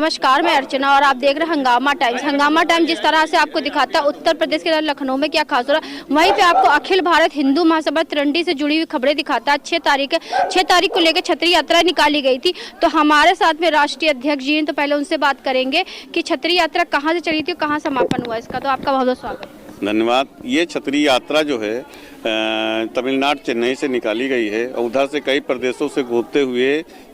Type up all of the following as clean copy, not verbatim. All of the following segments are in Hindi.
नमस्कार, मैं अर्चना और आप देख रहे हैं हंगामा टाइम्स। हंगामा टाइम्स जिस तरह से आपको दिखाता है उत्तर प्रदेश के लखनऊ में क्या खास हो रहा है, वहीं पे आपको अखिल भारत हिंदू महासभा तिरंडी से जुड़ी हुई खबरें दिखाता है। 6 तारीख को लेकर छतरी यात्रा निकाली गई थी, तो हमारे साथ में राष्ट्रीय अध्यक्ष जी हैं, तो पहले उनसे बात करेंगे कि छतरी यात्रा कहाँ से चली थी, कहाँ समापन हुआ इसका। तो आपका बहुत बहुत स्वागत। धन्यवाद। ये छतरी यात्रा जो है तमिलनाडु चेन्नई से निकाली गई है और उधर से कई प्रदेशों से घूमते हुए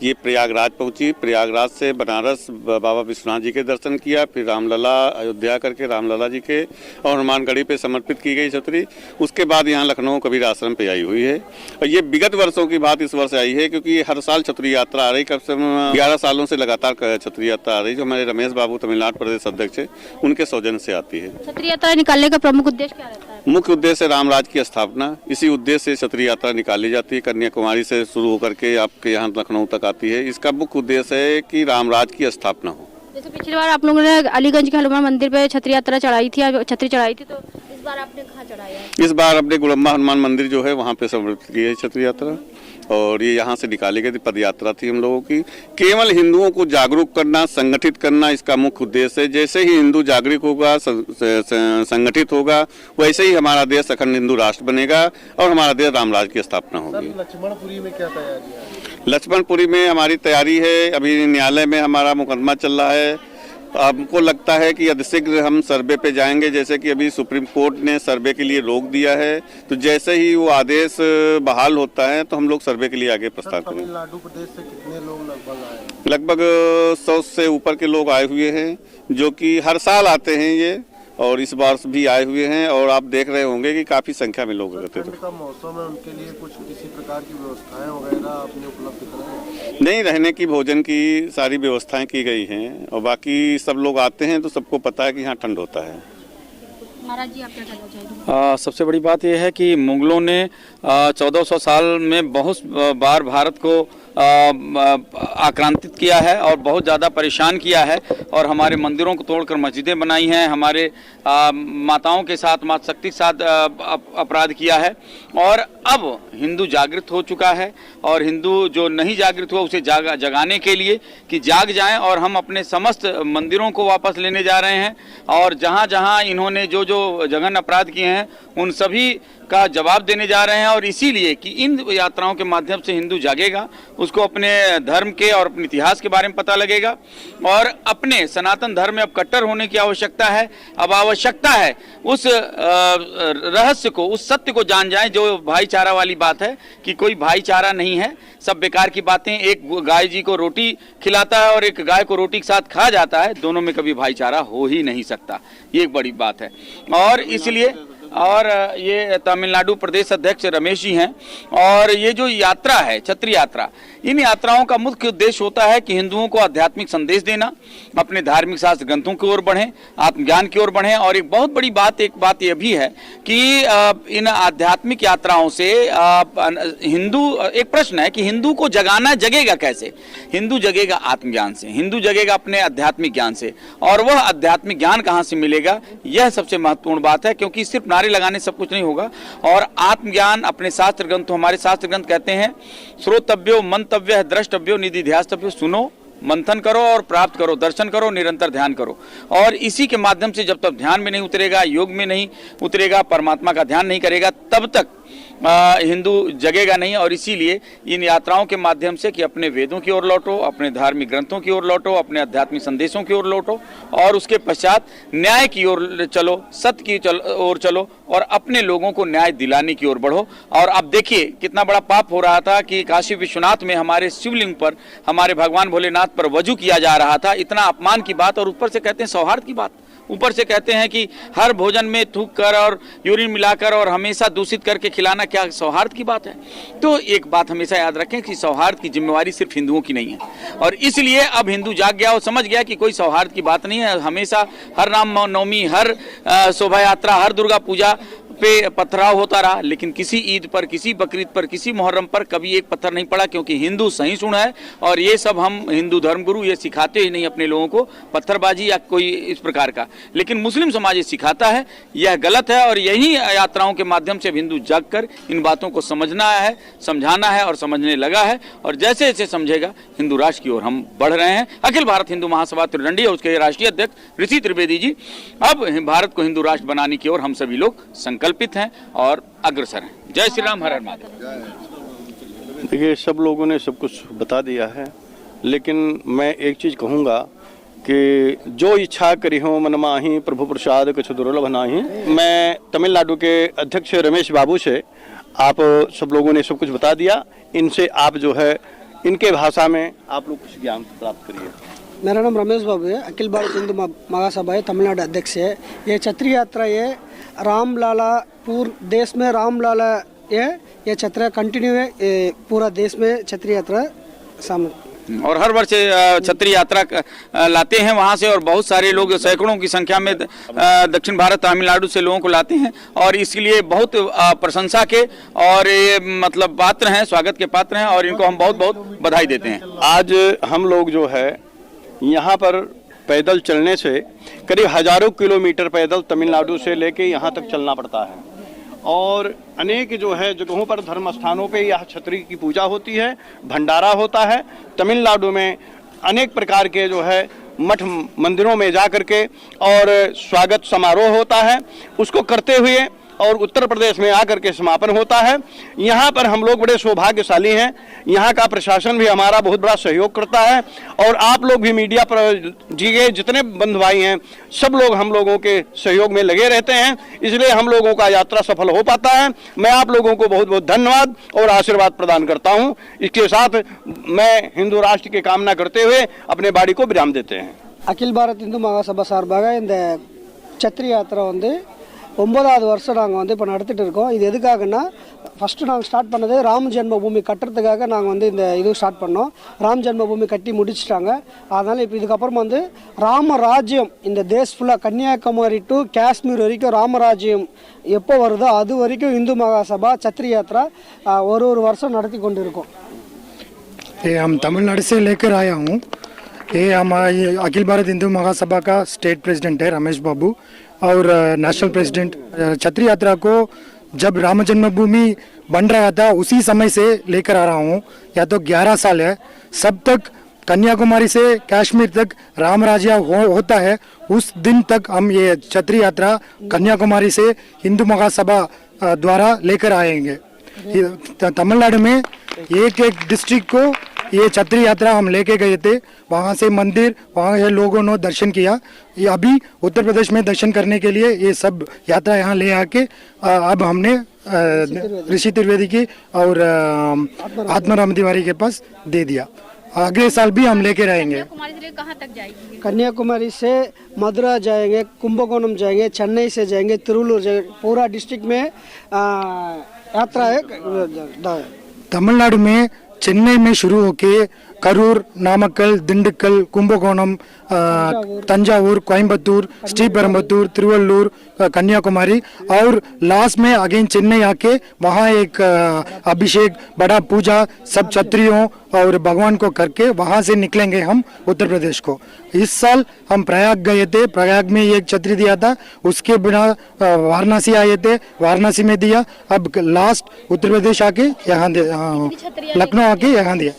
ये प्रयागराज पहुंची। प्रयागराज से बनारस बाबा विश्वनाथ जी के दर्शन किया, फिर रामलला अयोध्या करके रामलला जी के और हनुमानगढ़ी पे समर्पित की गई छतरी। उसके बाद यहाँ लखनऊ कबीर आश्रम पे आई हुई है और ये विगत वर्षों की बात इस वर्ष आई है, क्योंकि हर साल छतरी यात्रा आ रही। कम से कम 11 सालों से लगातार छतरी यात्रा आ रही, जो हमारे रमेश बाबू तमिलनाडु प्रदेश अध्यक्ष है, उनके सौजन्य से आती है। छतरी यात्रा निकालने का प्रमुख उद्देश्य क्या रहता है? मुख्य उद्देश्य रामराज की स्थापना। इसी उद्देश्य से छतरी यात्रा निकाली जाती है। कन्याकुमारी से शुरू होकर के आपके यहाँ लखनऊ तक आती है। इसका मुख्य उद्देश्य है कि रामराज की स्थापना हो। जैसे पिछली बार आप लोगों ने अलीगंज के हनुमान मंदिर पे छतरी यात्रा चढ़ाई थी, छतरी चढ़ाई थी, तो इस बार आपने कहाँ चढ़ाया है? इस बार अपने गुड़म्बा हनुमान मंदिर जो है वहाँ पे समर्पित की है छतरी यात्रा, और ये यहाँ से निकाली गई थी। पद यात्रा थी हम लोगों की। केवल हिंदुओं को जागरूक करना, संगठित करना इसका मुख्य उद्देश्य है। जैसे ही हिंदू जागरूक होगा, संगठित होगा, वैसे ही हमारा देश अखंड हिंदू राष्ट्र बनेगा और हमारा देश रामराज की स्थापना होगी। लक्ष्मणपुरी में क्या तैयारी है? लक्ष्मणपुरी में हमारी तैयारी है। अभी न्यायालय में हमारा मुकदमा चल रहा है। हमको लगता है कि अतिशीघ्र हम सर्वे पे जाएंगे। जैसे कि अभी सुप्रीम कोर्ट ने सर्वे के लिए रोक दिया है, तो जैसे ही वो आदेश बहाल होता है तो हम लोग सर्वे के लिए आगे प्रस्ताव करेंगे। तमिलनाडु प्रदेश से कितने लोग लगभग आए? लगभग 100 से ऊपर के लोग आए हुए हैं, जो कि हर साल आते हैं ये, और इस बार भी आए हुए हैं। और आप देख रहे होंगे कि काफी संख्या में लोग रहते थे। का मौसम है, उनके लिए कुछ किसी प्रकार की व्यवस्थाएं वगैरह आपने उपलब्ध कराई? नहीं, रहने की, भोजन की सारी व्यवस्थाएं की गई हैं, और बाकी सब लोग आते हैं तो सबको पता है कि यहाँ ठंड होता है। महाराज जी, आप क्या कहना चाहिए? सबसे बड़ी बात यह है कि मुगलों ने 1400 साल में बहुत बार भारत को आक्रांतित किया है और बहुत ज़्यादा परेशान किया है, और हमारे मंदिरों को तोड़कर मस्जिदें बनाई हैं, हमारे माताओं के साथ, माता शक्ति के साथ अपराध किया है। और अब हिंदू जागृत हो चुका है, और हिंदू जो नहीं जागृत हुआ उसे जगाने के लिए कि जाग जाएं, और हम अपने समस्त मंदिरों को वापस लेने जा रहे हैं। और जहाँ जहाँ इन्होंने जो जो जघन्य अपराध किए हैं उन सभी का जवाब देने जा रहे हैं। और इसीलिए कि इन यात्राओं के माध्यम से हिंदू जागेगा, उसको अपने धर्म के और अपने इतिहास के बारे में पता लगेगा, और अपने सनातन धर्म में अब कट्टर होने की आवश्यकता है। अब आवश्यकता है उस रहस्य को, उस सत्य को जान जाएं, जो भाईचारा वाली बात है कि कोई भाईचारा नहीं है, सब बेकार की बातें। एक गाय जी को रोटी खिलाता है और एक गाय को रोटी के साथ खा जाता है, दोनों में कभी भाईचारा हो ही नहीं सकता। ये एक बड़ी बात है। और इसलिए, और ये तमिलनाडु प्रदेश अध्यक्ष रमेश जी हैं, और ये जो यात्रा है छतरी यात्रा, इन यात्राओं का मुख्य उद्देश्य होता है कि हिंदुओं को आध्यात्मिक संदेश देना, अपने धार्मिक शास्त्र ग्रंथों की ओर बढ़ें, आत्मज्ञान की ओर बढ़ें। और एक बहुत बड़ी बात, एक बात यह भी है कि इन आध्यात्मिक यात्राओं से हिंदू, एक प्रश्न है कि हिंदू को जगाना, जगेगा कैसे? हिंदू जगेगा आत्मज्ञान से, हिंदू जगेगा अपने आध्यात्मिक ज्ञान से। और वह आध्यात्मिक ज्ञान कहाँ से मिलेगा, यह सबसे महत्वपूर्ण बात है, क्योंकि सिर्फ नारे लगाने सब कुछ नहीं होगा। और आत्मज्ञान अपने शास्त्र ग्रंथ, हमारे शास्त्र ग्रंथ कहते हैं, श्रोतव्यो मंतव्य द्रष्टव्यो निधि ध्यास्तव्यो, सुनो, मंथन करो और प्राप्त करो, दर्शन करो, निरंतर ध्यान करो। और इसी के माध्यम से जब तक ध्यान में नहीं उतरेगा, योग में नहीं उतरेगा, परमात्मा का ध्यान नहीं करेगा, तब तक हिंदू जगेगा नहीं। और इसीलिए इन यात्राओं के माध्यम से कि अपने वेदों की ओर लौटो, अपने धार्मिक ग्रंथों की ओर लौटो, अपने आध्यात्मिक संदेशों की ओर लौटो, और उसके पश्चात न्याय की ओर चलो, सत्य की ओर चलो, और अपने लोगों को न्याय दिलाने की ओर बढ़ो। और अब देखिए कितना बड़ा पाप हो रहा था कि काशी विश्वनाथ में हमारे शिवलिंग पर, हमारे भगवान भोलेनाथ पर वजू किया जा रहा था। इतना अपमान की बात, और ऊपर से कहते हैं सौहार्द की बात। ऊपर से कहते हैं कि हर भोजन में थूक कर और यूरिन मिलाकर और हमेशा दूषित करके खिलाना क्या सौहार्द की बात है? तो एक बात हमेशा याद रखें कि सौहार्द की जिम्मेवारी सिर्फ हिंदुओं की नहीं है। और इसलिए अब हिंदू जाग गया और समझ गया कि कोई सौहार्द की बात नहीं है। हमेशा हर राम नवमी, हर शोभा यात्रा, हर दुर्गा पूजा पे पथराव होता रहा, लेकिन किसी ईद पर, किसी बकरीद पर, किसी मुहर्रम पर कभी एक पत्थर नहीं पड़ा, क्योंकि हिंदू सहिष्णु है। और ये सब हम हिंदू धर्मगुरु ये सिखाते ही नहीं अपने लोगों को पत्थरबाजी या कोई इस प्रकार का, लेकिन मुस्लिम समाज ये सिखाता है, यह गलत है। और यही यात्राओं के माध्यम से हिंदू जाग कर इन बातों को समझना है, समझाना है और समझने लगा है। और जैसे जैसे समझेगा हिंदू राष्ट्र की ओर हम बढ़ रहे हैं। अखिल भारत हिंदू महासभा त्रिदंडी और उसके राष्ट्रीय अध्यक्ष ऋषि त्रिवेदी जी, अब भारत को हिंदू राष्ट्र बनाने की ओर हम सभी लोग संकल्पित हैं और अग्रसर हैं। जय श्री राम, हर हर महादेव। देखिए, सब लोगों ने सब कुछ बता दिया है, लेकिन मैं एक चीज़ कहूँगा कि जो इच्छा करी हो मन माही, प्रभु प्रसाद कुछ दुर्लभ नाही। मैं तमिलनाडु के अध्यक्ष रमेश बाबू से आप सब लोगों ने सब कुछ बता दिया। इनसे आप जो है इनके भाषा में आप लोग कुछ ज्ञान प्राप्त करिए। मेरा नाम रमेश बाबू है, अखिल भारत हिंदू महासभा है, तमिलनाडु अध्यक्ष है। ये छत्री यात्रा ये रामलाला पूर्ण देश में रामलाला ये छत्री कंटिन्यू है, पूरा देश में छत्री यात्रा सामने। और हर वर्ष छत्री यात्रा लाते हैं वहाँ से, और बहुत सारे लोग सैकड़ों की संख्या में दक्षिण भारत तमिलनाडु से लोगों को लाते हैं, और इसके लिए बहुत प्रशंसा के और ये मतलब पात्र हैं, स्वागत के पात्र हैं, और इनको हम बहुत बहुत बधाई देते हैं। आज हम लोग जो है यहाँ पर पैदल चलने से करीब हजारों किलोमीटर पैदल तमिलनाडु से लेके यहाँ तक चलना पड़ता है, और अनेक जो है जगहों पर धर्म स्थानों पे यह छतरी की पूजा होती है, भंडारा होता है। तमिलनाडु में अनेक प्रकार के जो है मठ मंदिरों में जा करके और स्वागत समारोह होता है, उसको करते हुए और उत्तर प्रदेश में आकर के समापन होता है। यहाँ पर हम लोग बड़े सौभाग्यशाली हैं, यहाँ का प्रशासन भी हमारा बहुत बड़ा सहयोग करता है, और आप लोग भी मीडिया पर जी गए जितने बंधु भाई हैं सब लोग हम लोगों के सहयोग में लगे रहते हैं, इसलिए हम लोगों का यात्रा सफल हो पाता है। मैं आप लोगों को बहुत बहुत धन्यवाद और आशीर्वाद प्रदान करता हूँ। इसके साथ मैं हिंदू राष्ट्र की कामना करते हुए अपने बाड़ी को विराम देते हैं। அகில் பாரத் இந்து மகாசபா சார்பாக இந்த சத்திரி யாத்திரை வந்து 9வது வருஷம் நாங்கள் வந்து இப்போ நடத்திட்டு இருக்கோம். இது எதுக்காகன்னா, ஃபஸ்ட்டு நாங்கள் ஸ்டார்ட் பண்ணது ராம ஜென்ம பூமி கட்டுறதுக்காக நாங்கள் வந்து இந்த இது ஸ்டார்ட் பண்ணோம். ராம் ஜென்ம பூமி கட்டி முடிச்சிட்டாங்க. அதனால் இப்போ இதுக்கப்புறம் வந்து ராமராஜ்யம் இந்த தேஷ் ஃபுல்லாக கன்னியாகுமரி டு காஷ்மீர் வரைக்கும் ராமராஜ்யம் எப்போ வருதோ அது வரைக்கும் இந்து மகாசபா சத்திரி யாத்திரா ஒரு வருஷம் நடத்தி கொண்டு இருக்கோம். ये हम तमिलनाडु से लेकर आया हूँ। ये हमारे अखिल भारत हिंदू महासभा का स्टेट प्रेसिडेंट है रमेश बाबू, और नेशनल प्रेसिडेंट। छत्री यात्रा को जब राम जन्मभूमि बन रहा था उसी समय से लेकर आ रहा हूँ, या तो 11 साल है। सब तक कन्याकुमारी से कश्मीर तक राम राज्य होता है, उस दिन तक हम ये छत्री यात्रा कन्याकुमारी से हिंदू महासभा द्वारा लेकर आएंगे। तमिलनाडु में एक एक डिस्ट्रिक्ट को ये छत्री यात्रा हम लेके गए थे, वहाँ से मंदिर, वहाँ से लोगों ने दर्शन किया। ये अभी उत्तर प्रदेश में दर्शन करने के लिए ये सब यात्रा यहाँ ले आके अब हमने ऋषि त्रिवेदी की और आत्माराम तिवारी के पास दे दिया। अगले साल भी हम लेके रहेंगे। कहाँ तक जाएगी? कन्याकुमारी से मदुरा जाएंगे, कुंभकोणम जाएंगे, चेन्नई से जाएंगे, तिरुवल्लुर जाएंगे, पूरा डिस्ट्रिक्ट में यात्रा है। तमिलनाडु में चेन्नई में शुरू होके करूर, नामक्कल, दिंडुक्कल, कुंभकोणम, तंजावुर, कोयम्बतूर, श्रीपेरुम्बतूर, तिरुवल्लुर, कन्याकुमारी, और लास्ट में अगेन चेन्नई आके वहाँ एक अभिषेक, बड़ा पूजा सब छत्रियों और भगवान को करके वहाँ से निकलेंगे हम उत्तर प्रदेश को। इस साल हम प्रयाग गए थे, प्रयाग में एक छतरी दिया था, उसके बिना वाराणसी आए थे, वाराणसी में दिया। अब लास्ट उत्तर प्रदेश आके यहाँ लखनऊ आके यहाँ दिया।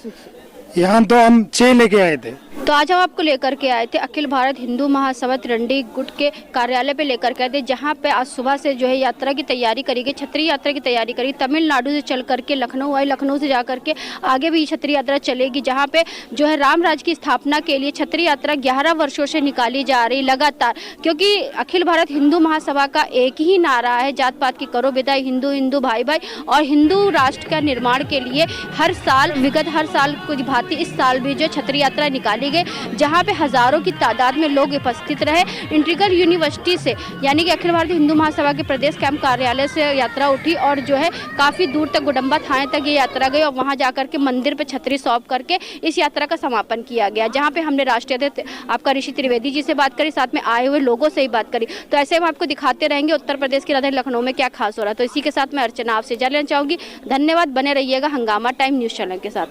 यहाँ तो हम 6 लेके आए थे। तो आज हम आपको लेकर के आए थे अखिल भारत हिंदू महासभा त्रिरंडी गुट के कार्यालय पे लेकर के आए थे, जहाँ पे आज सुबह से जो है यात्रा की तैयारी करी गई, छतरी यात्रा की तैयारी करी। तमिलनाडु से चल करके लखनऊ आई, लखनऊ से जा करके आगे भी छतरी यात्रा चलेगी, जहाँ पे जो है राम राज्य की स्थापना के लिए छतरी यात्रा 11 वर्षों से निकाली जा रही लगातार, क्योंकि अखिल भारत हिंदू महासभा का एक ही नारा है, जात पात की करो विदाई, हिंदू हिंदू भाई भाई, और हिंदू राष्ट्र का निर्माण के लिए हर साल विगत हर साल कुछ भांति इस साल भी जो छतरी यात्रा निकाली गई। लगे, जहाँ पे हजारों की तादाद में लोग उपस्थित रहे। इंटीग्रल यूनिवर्सिटी से यानी कि अखिल भारतीय हिंदू महासभा के प्रदेश कैंप कार्यालय से यात्रा उठी और जो है काफी दूर तक गुडम्बा थाने तक ये यात्रा गई और वहां जाकर के मंदिर पे छतरी सौंप करके इस यात्रा का समापन किया गया, जहां पे हमने राष्ट्रीय अध्यक्ष आपका ऋषि त्रिवेदी जी से बात करी, साथ में आए हुए लोगों से ही बात करी। तो ऐसे हम आपको दिखाते रहेंगे उत्तर प्रदेश की राजधानी लखनऊ में क्या खास हो रहा है। तो इसी के साथ मैं अर्चना आपसे इजाजत लेना चाहूंगी। धन्यवाद, बने रहिएगा हंगामा टाइम न्यूज चैनल के साथ।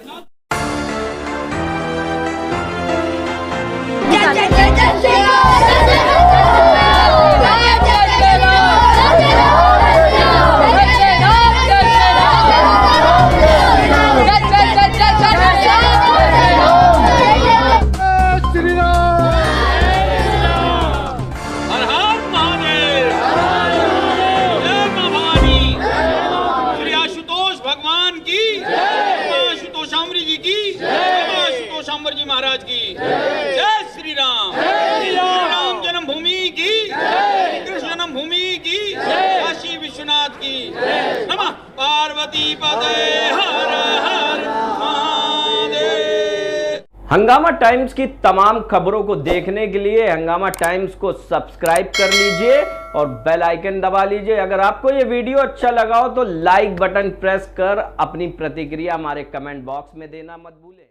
जी महाराज की जय श्री राम। श्री राम जन्मभूमि की, कृष्ण जन्मभूमि की, काशी विश्वनाथ की। नमः पार्वती पते हर हर महादेव। हंगामा टाइम्स की तमाम खबरों को देखने के लिए हंगामा टाइम्स को सब्सक्राइब कर लीजिए और बेल आइकन दबा लीजिए। अगर आपको ये वीडियो अच्छा लगा हो तो लाइक बटन प्रेस कर अपनी प्रतिक्रिया हमारे कमेंट बॉक्स में देना मत भूलें।